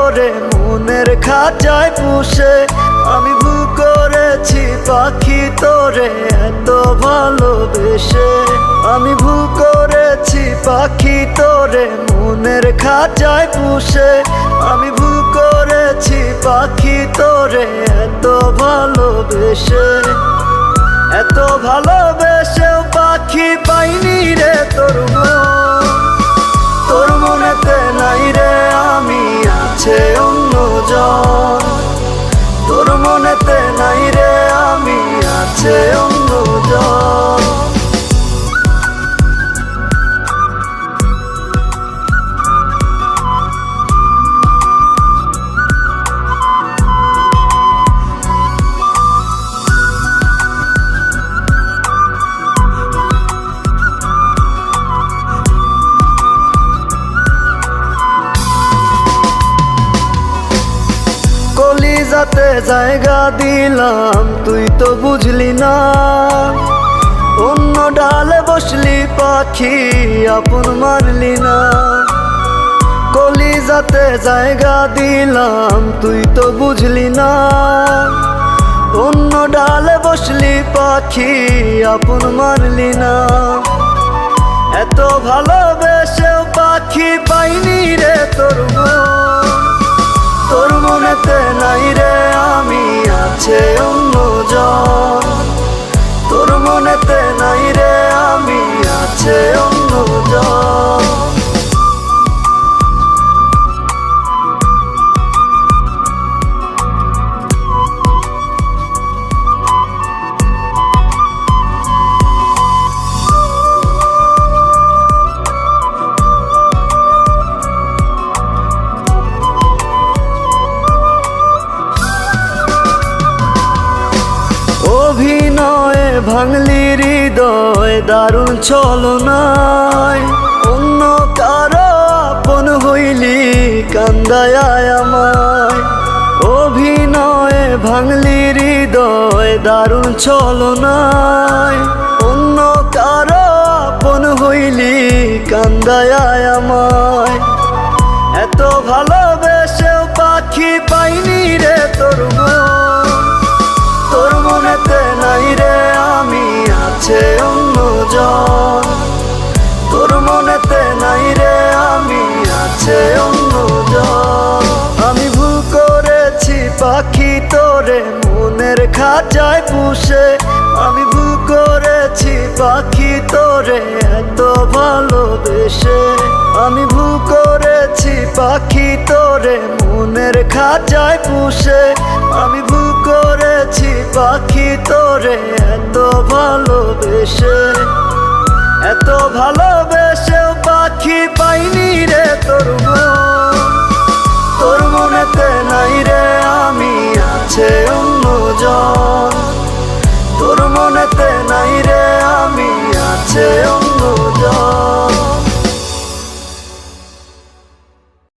তোরে মনের খাঁচায় পুষে। আমি ভুল করেছি পাখি তোরে এত ভালোবেসে। আমি ভুল করেছি পাখি তোরে মনের খাঁচায় পুষে। আমি ভুল করেছি পাখি তোরে এত ভালোবেসে। এত ভালোবেসেও পাখি পাইনি রে তোর মন। তোর মনেতে নাই রে আমি, আছে অন্যজন। তোর মনেতে নাই রে আমি, আছে অন্যজন। কলিজাতে জায়গা দিলাম তুই তো বুঝলি না। অন্য ডালে বসলি পাখি আপন মানলি না। কলিজাতে জায়গা দিলাম তুই তো বুঝলি না। অন্য ডালে বসলি পাখি আপন মানলি না। এত ভালোবেসেও পাখি পাইনি রে তোর মন। তোর মনেতে নাই রে আমি, আছে অন্যজন। তোর মনেতে নাই রে আমি, আছে অন্যজন। অভিনয়ে ভাঙলি হৃদয় দারুণ ছলনায়। অন্য কারো আপন হইলি কান্দায় আমায়। অভিনয়ে ভাঙলি হৃদয় দারুণ ছলনায়। অন্য কারো আপন হইলি কান্দায় আমায়। এত ভালোবেসেও পাখি পাইনি রে তোর মন। তোর মনেতে নাই রে আমি, আছে অন্যজন। তোর মনেতে নাই রে আমি, আছে অন্যজন। আমি ভুল করেছি পাখি তোরে মনের খাঁচায় পুষে। আমি ভুল করেছি পাখি তোরে এত ভালোবেসে। আমি ভুল করেছি পাখি তোরে মনের খাঁচায় পুষে। আমি ভুল করেছি পাখি তোরে এত ভালোবেসে। এত ভালোবেসেও পাখি পাইনি রে তোর মন।